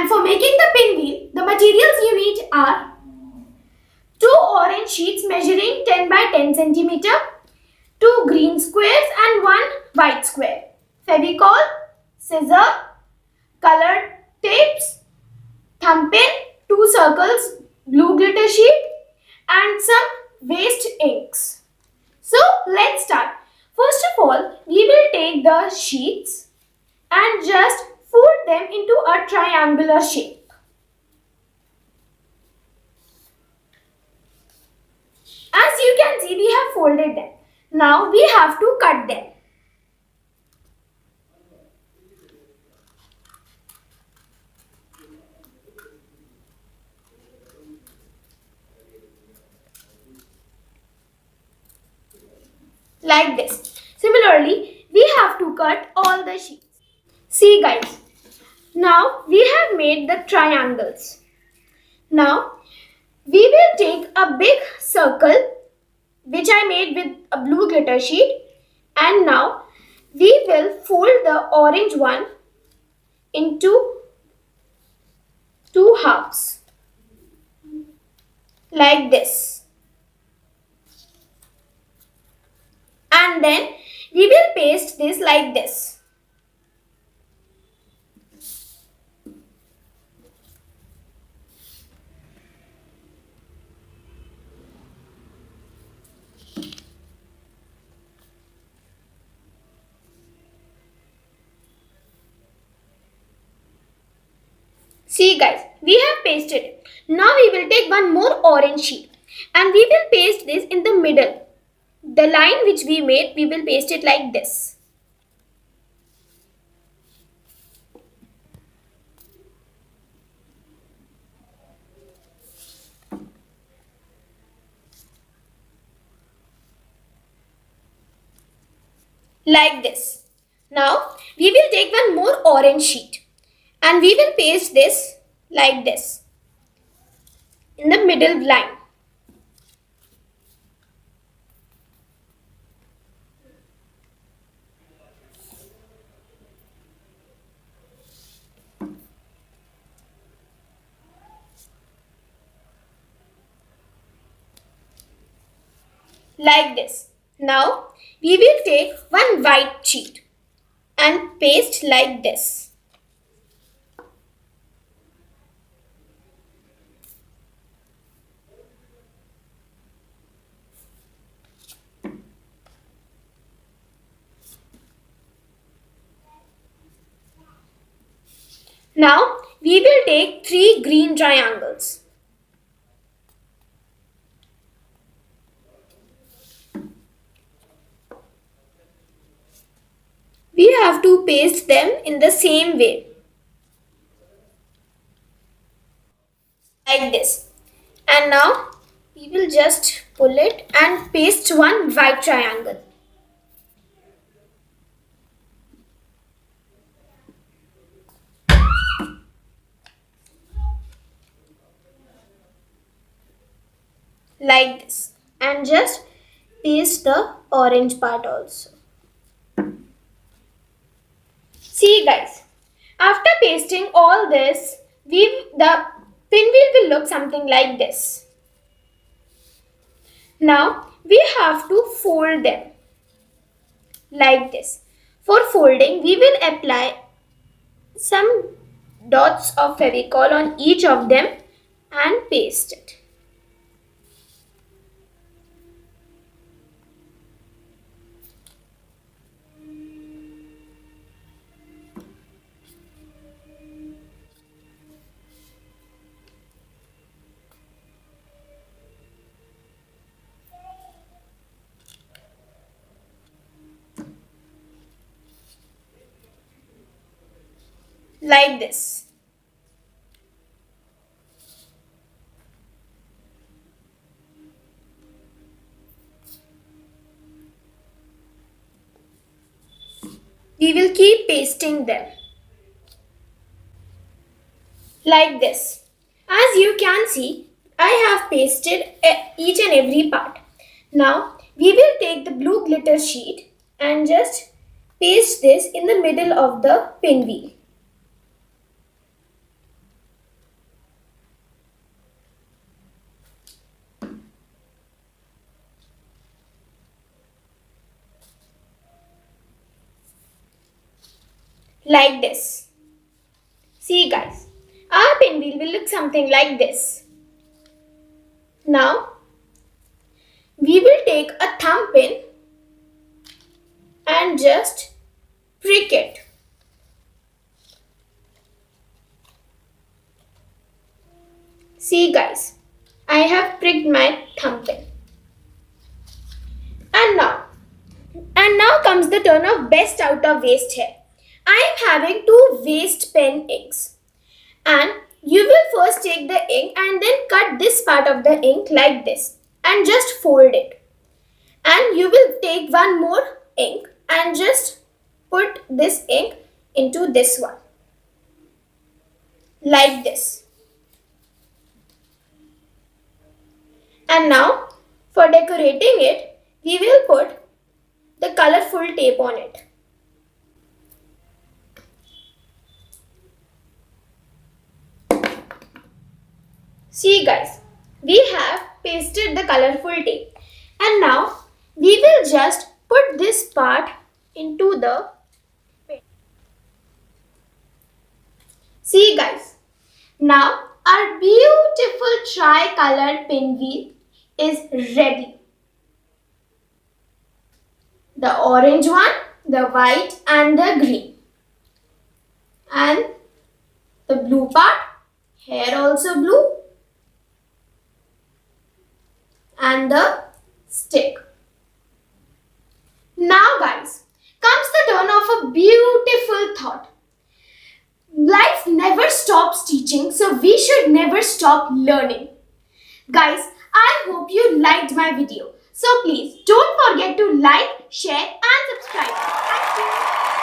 And for making the pinwheel, the materials you need are 2 orange sheets measuring 10 by 10 centimeter, 2 green squares and 1 white square, Fevicol, scissor, colored tapes, thumb pin, 2 circles, blue glitter sheet and some waste inks. So let's start. First of all, we will take the sheets and just fold them into a triangular shape. As you can see, we have folded them. Now we have to cut them. Like this. Similarly, we have to cut all the sheets. See guys, now we have made the triangles. Now we will take a big circle which I made with a blue glitter sheet, and now we will fold the orange one into 2 halves like this, and then we will paste this like this. See guys, we have pasted it. Now we will take one more orange sheet and we will paste this in the middle. The line which we made, we will paste it like this. Like this. Now we will take one more orange sheet and we will paste this like this in the middle line. Like this. Now we will take one white sheet and paste like this. Now we will take 3 green triangles. We have to paste them in the same way. Like this. And now we will just pull it and paste one white triangle. Like this. And just paste the orange part also. See guys, after pasting all this, the pinwheel will look something like this. Now we have to fold them like this. For folding, we will apply some dots of Fevicol on each of them and paste it. Like this. We will keep pasting them. Like this. As you can see, I have pasted each and every part. Now we will take the blue glitter sheet and just paste this in the middle of the pinwheel. like this. See guys, our pinwheel will look something like this. Now, we will take a thumb pin and just prick it. See guys, I have pricked my thumb pin. And now comes the turn of best out of waste here. I am having 2 waste pen inks. And you will first take the ink and then cut this part of the ink like this and just fold it. And you will take one more ink and just put this ink into this one. Like this. And now for decorating it, we will put the colorful tape on it. See guys, we have pasted the colorful tape and now we will just put this part into the pen. See guys, now our beautiful tricolor pinwheel is ready. The orange one, the white and the green. And the blue part, here also blue. And the stick. Now guys, comes the turn of a beautiful thought. Life never stops teaching, so we should never stop learning. Guys, I hope you liked my video. So please don't forget to like, share and subscribe. Thank you.